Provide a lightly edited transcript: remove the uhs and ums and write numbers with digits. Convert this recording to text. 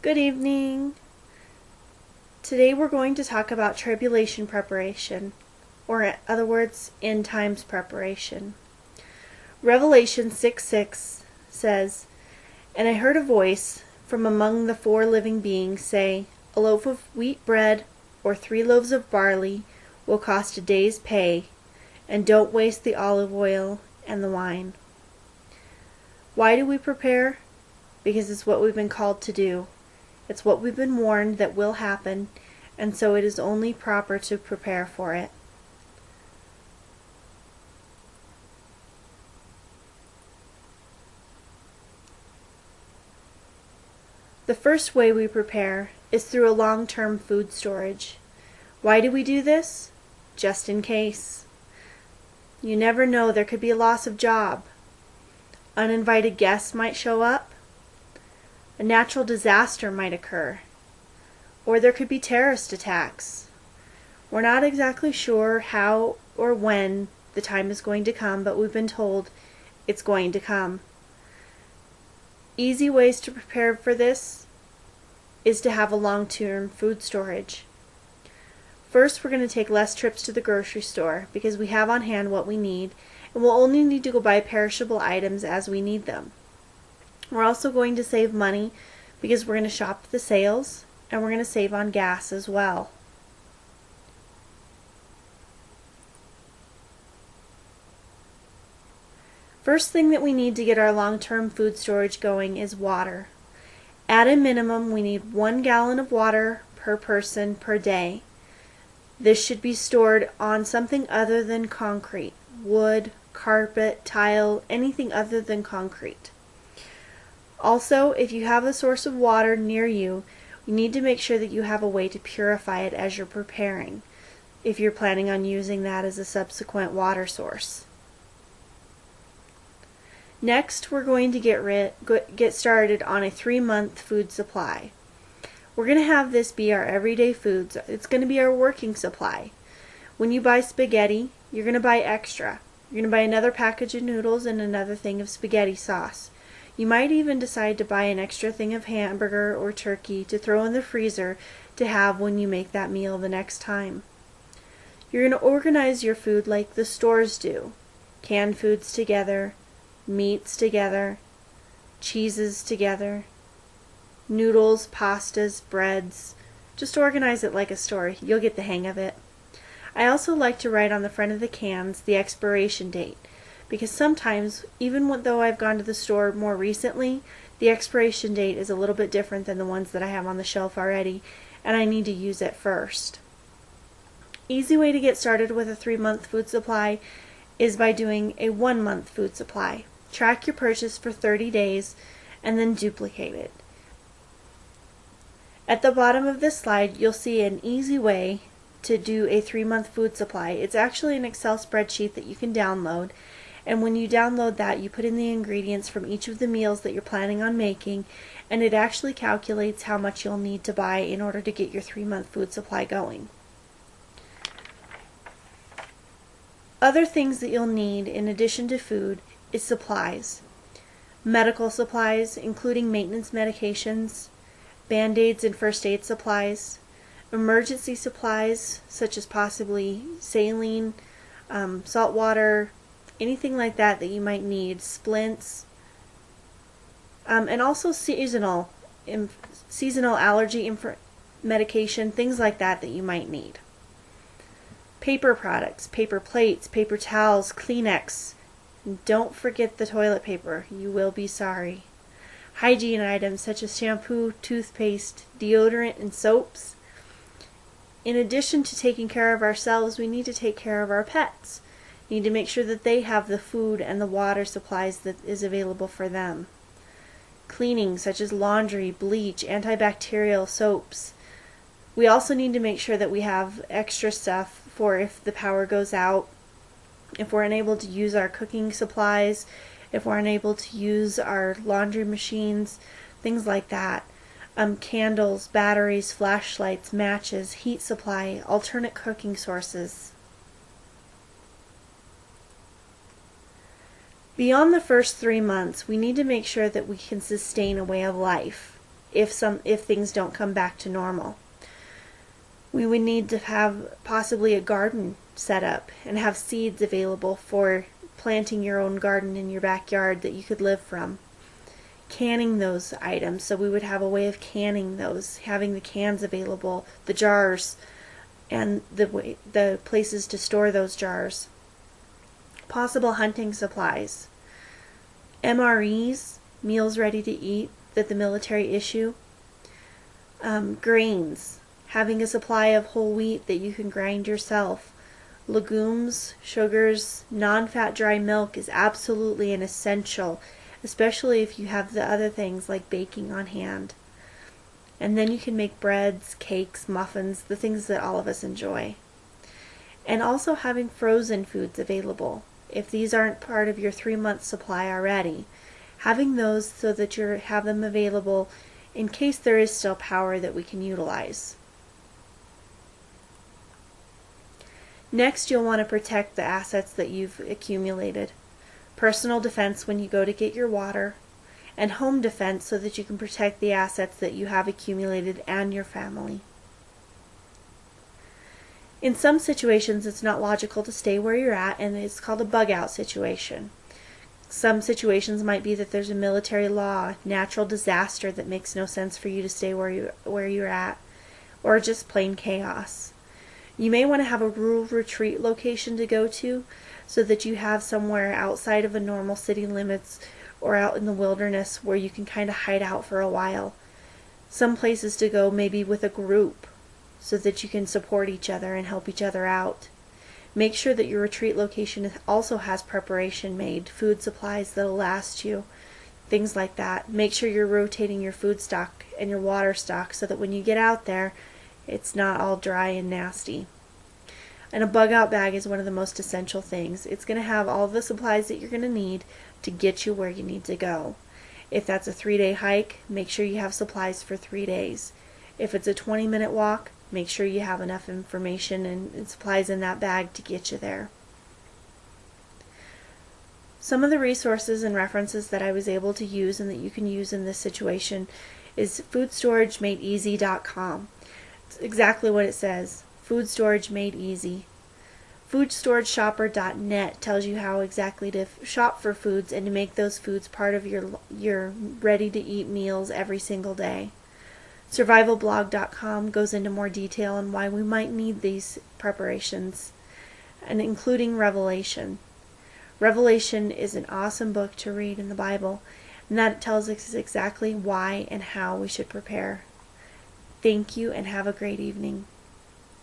Good evening. Today we're going to talk about tribulation preparation, or in other words, end times preparation. Revelation 6:6 says, "And I heard a voice from among the four living beings say, a loaf of wheat bread or 3 loaves of barley will cost a day's pay, and don't waste the olive oil and the wine." Why do we prepare? Because it's what we've been called to do. It's what we've been warned that will happen, and so it is only proper to prepare for it. The first way we prepare is through a long-term food storage. Why do we do this? Just in case. You never know, there could be a loss of job. Uninvited guests might show up. A natural disaster might occur. Or there could be terrorist attacks. We're not exactly sure how or when the time is going to come, but we've been told it's going to come. Easy ways to prepare for this is to have a long-term food storage. First, we're going to take less trips to the grocery store because we have on hand what we need, and we'll only need to go buy perishable items as we need them. We're also going to save money because we're going to shop the sales, and we're going to save on gas as well. First thing that we need to get our long-term food storage going is water. At a minimum, we need 1 gallon of water per person per day. This should be stored on something other than concrete: wood, carpet, tile, anything other than concrete. Also, if you have a source of water near you, you need to make sure that you have a way to purify it as you're preparing, if you're planning on using that as a subsequent water source. Next, we're going to get started on a 3-month food supply. We're going to have this be our everyday foods. It's going to be our working supply. When you buy spaghetti, you're going to buy extra. You're going to buy another package of noodles and another thing of spaghetti sauce. You might even decide to buy an extra thing of hamburger or turkey to throw in the freezer to have when you make that meal the next time. You're going to organize your food like the stores do. Canned foods together, meats together, cheeses together, noodles, pastas, breads. Just organize it like a store. You'll get the hang of it. I also like to write on the front of the cans the expiration date, because sometimes, even though I've gone to the store more recently, the expiration date is a little bit different than the ones that I have on the shelf already, and I need to use it first. Easy way to get started with a 3-month food supply is by doing a 1-month food supply. Track your purchase for 30 days and then duplicate it. At the bottom of this slide, you'll see an easy way to do a 3-month food supply. It's actually an Excel spreadsheet that you can download, and when you download that, you put in the ingredients from each of the meals that you're planning on making, and it actually calculates how much you'll need to buy in order to get your 3-month food supply going. Other things that you'll need in addition to food is supplies. Medical supplies, including maintenance medications, Band-Aids and first aid supplies, emergency supplies such as possibly saline, salt water, anything like that that you might need, splints, and also seasonal allergy medication, things like that that you might need. Paper products, paper plates, paper towels, Kleenex, and don't forget the toilet paper. You will be sorry. Hygiene items such as shampoo, toothpaste, deodorant, and soaps. In addition to taking care of ourselves, we need to take care of our pets. Need to make sure that they have the food and the water supplies that is available for them. Cleaning such as laundry, bleach, antibacterial soaps. We also need to make sure that we have extra stuff for if the power goes out, if we're unable to use our cooking supplies, if we're unable to use our laundry machines, things like that. Candles, batteries, flashlights, matches, heat supply, alternate cooking sources. Beyond the first 3 months, we need to make sure that we can sustain a way of life. if things don't come back to normal. We would need to have possibly a garden set up and have seeds available for planting your own garden in your backyard that you could live from. Canning those items, so we would have a way of canning those, having the cans available, the jars, and the places to store those jars. Possible hunting supplies. MREs, meals ready to eat, that the military issue. Grains, having a supply of whole wheat that you can grind yourself. Legumes, sugars, non-fat dry milk is absolutely an essential, especially if you have the other things like baking on hand. And then you can make breads, cakes, muffins, the things that all of us enjoy. And also having frozen foods available. If these aren't part of your 3-month supply already, having those so that you have them available in case there is still power that we can utilize. Next, you'll want to protect the assets that you've accumulated. Personal defense when you go to get your water, and home defense so that you can protect the assets that you have accumulated and your family. In some situations, it's not logical to stay where you're at, and it's called a bug-out situation. Some situations might be that there's a military law, natural disaster that makes no sense for you to stay where you're at, or just plain chaos. You may want to have a rural retreat location to go to so that you have somewhere outside of a normal city limits or out in the wilderness where you can kind of hide out for a while. Some places to go maybe with a group so that you can support each other and help each other out. Make sure that your retreat location also has preparation made, food supplies that'll last you, things like that. Make sure you're rotating your food stock and your water stock so that when you get out there, it's not all dry and nasty. And a bug-out bag is one of the most essential things. It's going to have all the supplies that you're going to need to get you where you need to go. If that's a 3-day hike, make sure you have supplies for 3 days. If it's a 20-minute walk, make sure you have enough information and supplies in that bag to get you there. Some of the resources and references that I was able to use and that you can use in this situation is foodstoragemade.easy.com. It's exactly what it says. Food storage made easy. Foodstorageshopper.net tells you how exactly to shop for foods and to make those foods part of your ready-to-eat meals every single day. Survivalblog.com goes into more detail on why we might need these preparations, and including Revelation. Revelation is an awesome book to read in the Bible, and that tells us exactly why and how we should prepare. Thank you and have a great evening.